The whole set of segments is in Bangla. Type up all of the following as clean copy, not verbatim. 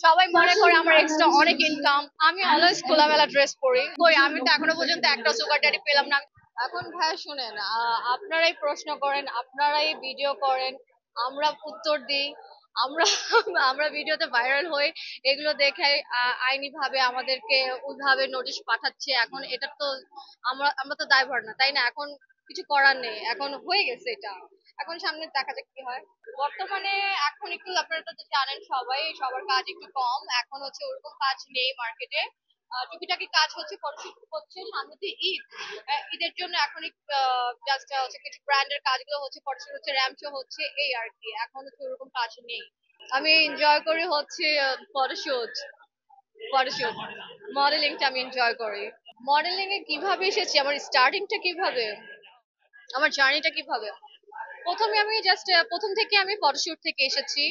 সবাই মনে করে আমার এক্সট্রা অনেক ইনকাম। আমি অলওয়েজ খোলামেলা ড্রেস পরি। কই আমি তো এখনো পর্যন্ত একটা সুগার ড্যাডি পেলাম না। এখন ভাইয়া শুনেন, আপনারাই প্রশ্ন করেন, আপনারাই ভিডিও করেন, আমরা উত্তর দিই। আমরা আমরা ভিডিওতে ভাইরাল হই, এগুলো দেখে আইনি ভাবে আমাদেরকে ওইভাবে নোটিশ পাঠাচ্ছে। এখন এটা তো আমরা তো দায়ভার না, তাই না? এখন কিছু করার নেই, এখন হয়ে গেছে এটা। এখন সামনে দেখা যাক কি হয়। বর্তমানে এখন একটু আপনারা তো জানেন, সবার কাজ একটু কম। এখন হচ্ছে ওরকম কাজ নেই মার্কেটে। টুকিটাকি কাজ হচ্ছে, ফটোশুট হচ্ছে, সামনে তো ঈদ। ঈদের জন্য এখন জাস্ট হচ্ছে কিছু ব্র্যান্ডের কাজগুলো হচ্ছে, ফটোশুট হচ্ছে, র্যাম্প শো হচ্ছে, এই আর কি। এখন হচ্ছে ওরকম কাজ নেই। আমি এনজয় করি হচ্ছে ফটোশুট ফটোশুট মডেলিংটা আমি এনজয় করি। মডেলিং এ কিভাবে এসেছি, আমার স্টার্টিংটা কিভাবে, আমার জার্নিটা কিভাবে। প্রথম থেকে আমি ফটোশুট থেকে এসেছি,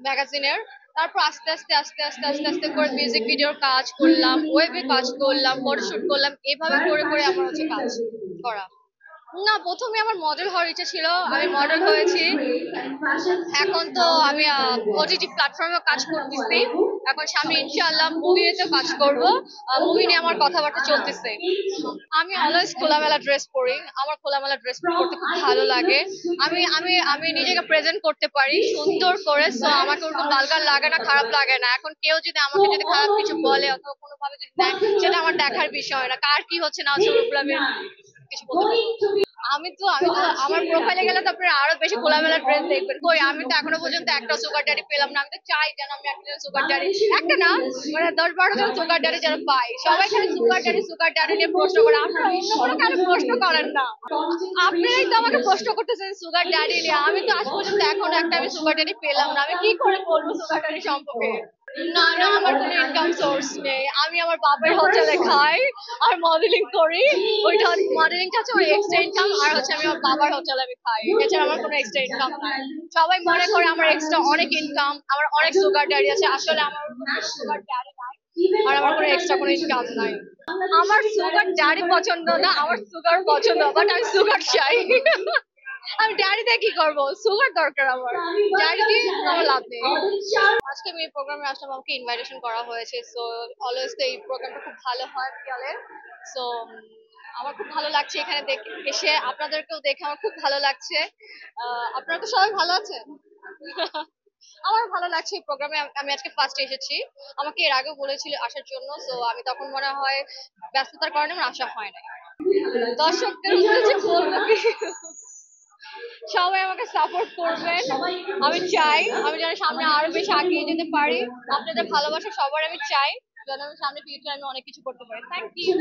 ম্যাগাজিনের। তারপর আস্তে আস্তে আস্তে আস্তে আস্তে আস্তে করে মিউজিক ভিডিওর কাজ করলাম, ওয়েবে কাজ করলাম, ফটোশুট করলাম, এভাবে করে করে আমার হচ্ছে কাজ করা। না, প্রথমে আমার মডেল হওয়ার ইচ্ছা ছিল, আমি মডেল হয়েছি। এখন তো আমি ওটিটি প্ল্যাটফর্মে কাজ করতেছি। এখন সামনে ইনশাআল্লাহ মুভিতেও কাজ করব। মুভি নিয়ে আমার কথাবার্তা চলতেছে। আমি অলওয়েজ খোলামেলা ড্রেস পরি। আমার খোলামেলা ড্রেস পরতে খুব ভালো লাগে। আমি আমি আমি নিজেকে প্রেজেন্ট করতে পারি সুন্দর করে, সো আমাকে ওরকম ভালগার লাগে না, খারাপ লাগে না। এখন কেউ যদি আমাকে খারাপ কিছু বলে অথবা কোনোভাবে যদি নেয়, সেটা আমার দেখার বিষয় না। কার কি হচ্ছে না হচ্ছে ওগুলো আমি কিছু বলতে পারবো না। আমি তো আমার প্রোফাইলে গেলে তো আপনারা আরো বেশি খোলামেলা ড্রেস দেখবেন। কই আমি তো এখনো পর্যন্ত একটা সুগার ড্যাডি পেলাম না। আমি তো চাই যেন আমি একটা সুগার ড্যাডি, একটা না মানে 10-12 জন সুগার ড্যাডি যেন পাই। সবাই খালি সুগার ড্যাডি নিয়ে প্রশ্ন করে, আপনারা অন্য কোনো কারো প্রশ্ন করেন না। আপনারাই তো আমাকে প্রশ্ন করতেছেন সুগার ড্যাডি নিয়ে। আমি তো আজ পর্যন্ত এখন একটা আমি সুগার ড্যাডি পেলাম না। আমি কি করে বলবো সুগার ড্যাডি সম্পর্কে? না না, আমার কোনো ইনকাম সোর্স নেই। আমি আমার বাবার হোটেলে খাই আর মডেলিং করি। ওইটা মডেলিংটা হচ্ছে আমার এক্সট্রা ইনকাম, আর হচ্ছে আমি আমার বাবার হোটেলে আমি খাই। এছাড়া আমার কোনো এক্সট্রা ইনকাম নাই। সবাই মনে করে আমার এক্সট্রা অনেক ইনকাম, আমার অনেক সুগার ড্যাডি আছে। আসলে আমার সুগার ড্যাডি নাই, আর আমার কোনো এক্সট্রা কোনো ইনকাম নাই। আমার সুগার ড্যাডি পছন্দ না, আমার সুগার পছন্দ, বাট আমি সুগার চাই। আমি ড্যাডিতে কি করবো? সুগার দরকার আমার, ড্যাডি দিয়ে আমার লাভ নেই। আজকে আমি এই প্রোগ্রামে আসলাম, আমাকে ইনভাইটেশন করা হয়েছে। সো অলওয়েজ তো এই প্রোগ্রামটা খুব ভালো হয় বিয়ালের। সো আমার খুব ভালো লাগছে এখানে এসে, আপনাদেরকেও দেখে আমার খুব ভালো লাগছে। আপনারা তো সবাই ভালো আছেন? আমার ভালো লাগছে এই প্রোগ্রামে। আমি আজকে ফার্স্ট এসেছি। আমাকে এর আগেও বলেছিল আসার জন্য, সো আমি তখন মনে হয় ব্যস্ততার কারণে আমার আসা হয় না। দর্শকদের উদ্দেশ্যে বলবো কি, সবাই আমাকে সাপোর্ট করবেন। আমি যেন সামনে আরো বেশি এগিয়ে যেতে পারি। আপনাদের ভালোবাসা সবার আমি চাই, যেন আমি সামনে ফিউচারে আমি অনেক কিছু করতে পারি। Thank you.